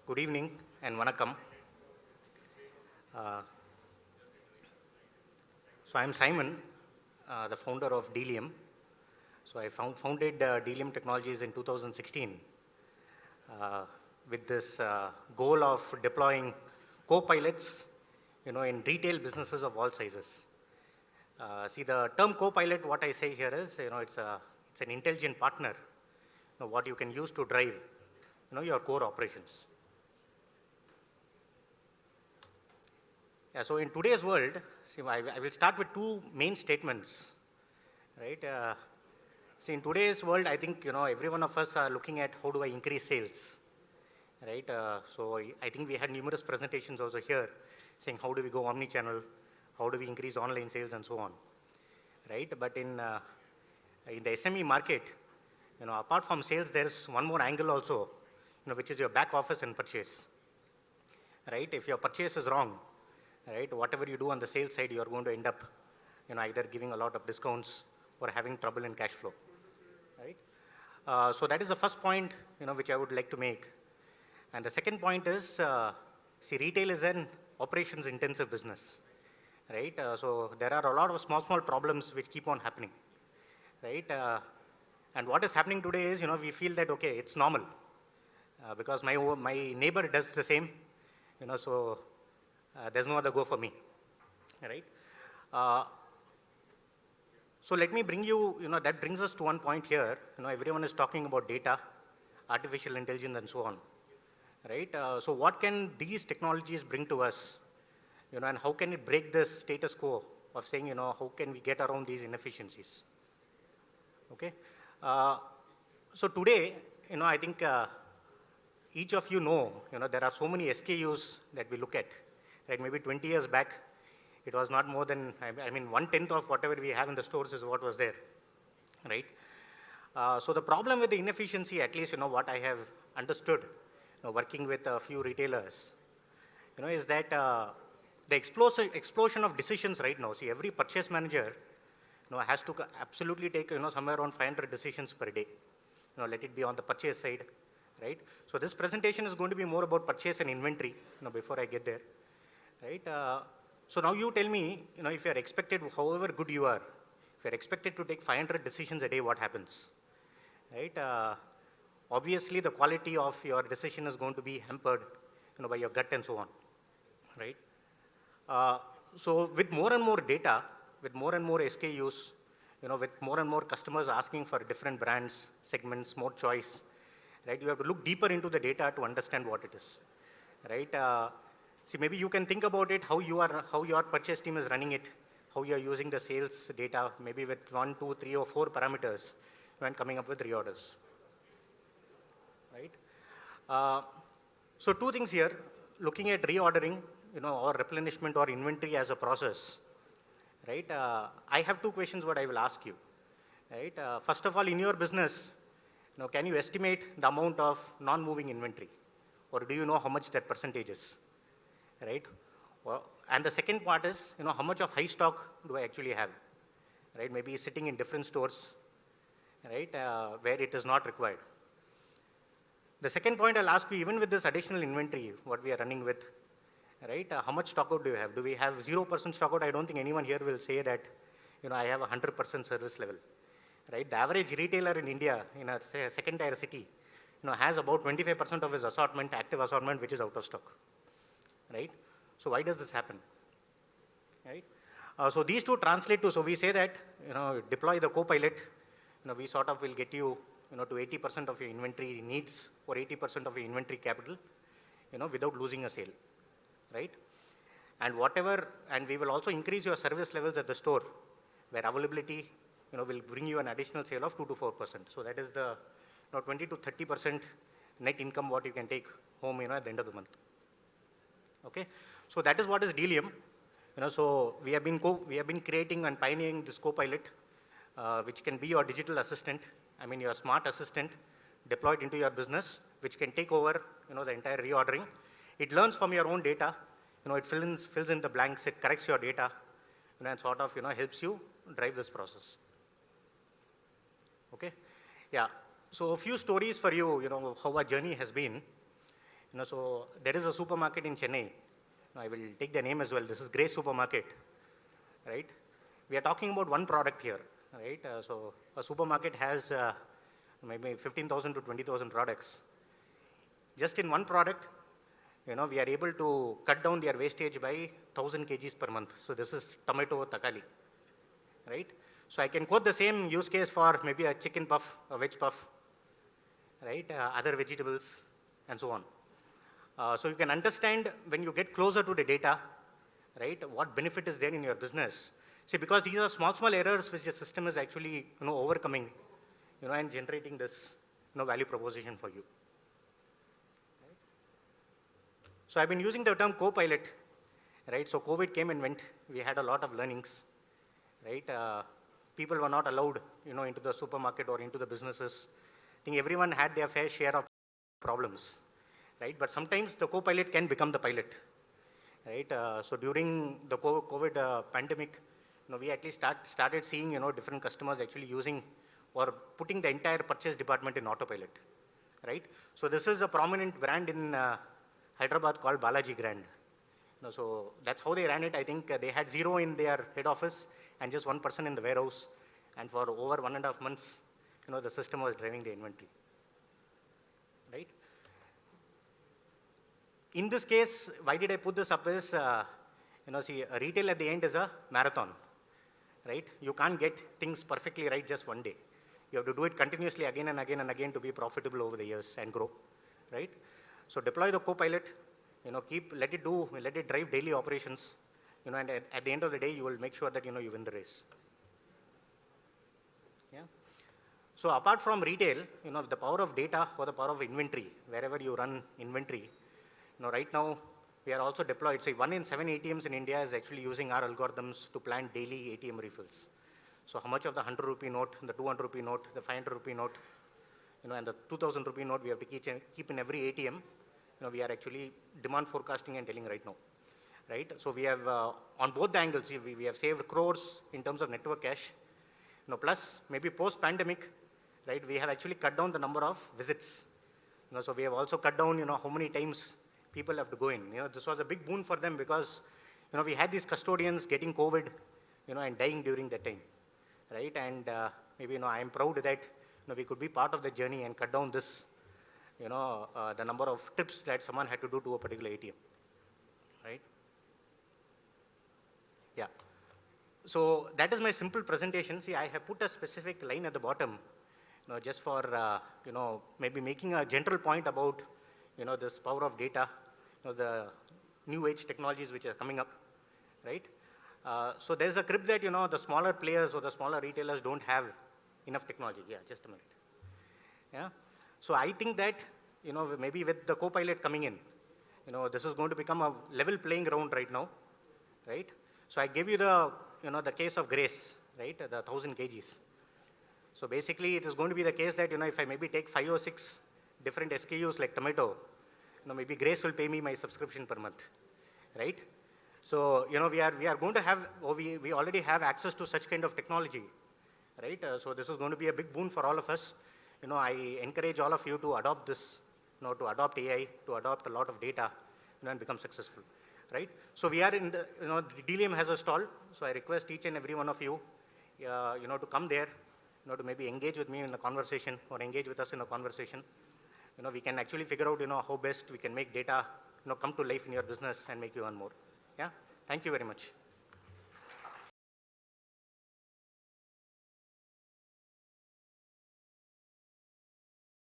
Good evening and vanakkam. Uh, so I'm Simon, the founder of Delium. So I founded Delium Technologies in 2016 with this goal of deploying co-pilots, in retail businesses of all sizes. See, the term co-pilot, what I say here is, it's an intelligent partner, what you can use to drive, your core operations. Yeah, so in today's world, see, I will start with two main statements, right? See, in today's world, I think, every one of us are looking at how do I increase sales, right? So I think we had numerous presentations also here saying how do we go omni-channel, how do we increase online sales and so on, right? But in the SME market, apart from sales, there's one more angle also, which is your back office and purchase, right? If your purchase is wrong, right, whatever you do on the sales side, you are going to end up, either giving a lot of discounts or having trouble in cash flow, right? So that is the first point, which I would like to make. And the second point is, see, retail is an operations-intensive business, right? So there are a lot of small problems which keep on happening, right? And what is happening today is, we feel that, okay, it's normal because my neighbor does the same, so there's no other go for me, right? So let me bring you, that brings us to one point here. Everyone is talking about data, artificial intelligence, and so on, right? So what can these technologies bring to us, and how can it break this status quo of saying, how can we get around these inefficiencies? Okay. So today, I think each of you know, there are so many SKUs that we look at. Right, maybe 20 years back, it was not more than, 1/10 of whatever we have in the stores is what was there, right? So the problem with the inefficiency, at least, what I have understood, working with a few retailers, is that the explosion of decisions right now. See, every purchase manager, has to absolutely take, somewhere around 500 decisions per day. Let it be on the purchase side, right? So this presentation is going to be more about purchase and inventory, before I get there. Right? So now you tell me, if you're expected, however good you are, if you're expected to take 500 decisions a day, what happens? Right? Obviously, the quality of your decision is going to be hampered, by your gut and so on. Right? So with more and more data, with more and more SKUs, with more and more customers asking for different brands, segments, more choice, right? You have to look deeper into the data to understand what it is, right? See, maybe you can think about it, how your purchase team is running it, how you are using the sales data, maybe with 1, 2, 3, or 4 parameters when coming up with reorders, right? So two things here, looking at reordering, or replenishment or inventory as a process, right? I have two questions what I will ask you, right? First of all, in your business, can you estimate the amount of non-moving inventory, or do you know how much that percentage is? Right? Well, and the second part is, how much of high stock do I actually have? Right? Maybe sitting in different stores, right, where it is not required. The second point I'll ask you, even with this additional inventory, what we are running with, right, how much stock out do you have? Do we have 0% stock out? I don't think anyone here will say that, I have 100% service level, right? The average retailer in India, in a second tier city, has about 25% of his assortment, active assortment, which is out of stock. Right? So why does this happen? Right? So these two translate to, so we say that, deploy the co-pilot, we sort of will get you, to 80% of your inventory needs or 80% of your inventory capital, without losing a sale, right? And we will also increase your service levels at the store, where availability, will bring you an additional sale of 2 to 4%. So that is the 20 to 30% net income what you can take home, at the end of the month. Okay, so that is what is Delium. So we have been creating and pioneering this co-pilot, which can be your digital assistant. Your smart assistant deployed into your business, which can take over, the entire reordering. It learns from your own data. It fills in the blanks. It corrects your data, and sort of, helps you drive this process. Okay, yeah. So a few stories for you, how our journey has been. So there is a supermarket in Chennai. I will take the name as well. This is Grace Supermarket, right? We are talking about one product here, right? So a supermarket has maybe 15,000 to 20,000 products. Just in one product, we are able to cut down their wastage by 1,000 kgs per month. So this is tomato takali, right? So I can quote the same use case for maybe a chicken puff, a veg puff, right? Other vegetables, and so on. So you can understand when you get closer to the data, right, what benefit is there in your business. See, because these are small errors which the system is actually, overcoming, and generating this, value proposition for you. Right? So I've been using the term co-pilot, right? So COVID came and went. We had a lot of learnings, right? People were not allowed, into the supermarket or into the businesses. I think everyone had their fair share of problems, right? But sometimes the co-pilot can become the pilot, right? So during the COVID pandemic, we at least started seeing, different customers actually using or putting the entire purchase department in autopilot, right? So this is a prominent brand in Hyderabad called Balaji Grand. So that's how they ran it. I think they had 0 in their head office and just 1 person in the warehouse. And for over 1.5 months, the system was driving the inventory, right? In this case, why did I put this up is, see, retail at the end is a marathon, right? You can't get things perfectly right just one day. You have to do it continuously again and again and again to be profitable over the years and grow, right? So deploy the co-pilot, let it drive daily operations, and at the end of the day, you will make sure that, you win the race. Yeah. So apart from retail, the power of data or the power of inventory, wherever you run inventory, right now, we are also deployed. Say 1 in 7 ATMs in India is actually using our algorithms to plan daily ATM refills. So how much of the 100 rupee note, the 200 rupee note, the 500 rupee note, and the 2000 rupee note we have to keep in every ATM, we are actually demand forecasting and telling right now, right? So we have, on both the angles, we have saved crores in terms of network cash, plus maybe post-pandemic, right, we have actually cut down the number of visits. So we have also cut down, how many times people have to go in. This was a big boon for them because, we had these custodians getting COVID, and dying during that time, right? And maybe, I am proud that, we could be part of the journey and cut down this, the number of trips that someone had to do to a particular ATM, right? Yeah. So that is my simple presentation. See, I have put a specific line at the bottom, just for, maybe making a general point about, this power of data, the new age technologies which are coming up, right? So there's a crib that, the smaller players or the smaller retailers don't have enough technology. Yeah, just a minute. Yeah. So I think that, maybe with the co-pilot coming in, this is going to become a level playing ground right now, right? So I gave you the, the case of Grace, right? The 1,000 kgs. So basically, it is going to be the case that, if I maybe take 5 or 6 different SKUs like tomato, maybe Grace will pay me my subscription per month, right? So, we are going to have, or we already have access to such kind of technology, right? So this is going to be a big boon for all of us. I encourage all of you to adopt this, to adopt AI, to adopt a lot of data, and become successful, right? So we are in the, Delium has a stall. So I request each and every one of you, to come there, to maybe engage with me in a conversation or engage with us in a conversation. We can actually figure out, how best we can make data, come to life in your business and make you earn more. Yeah. Thank you very much.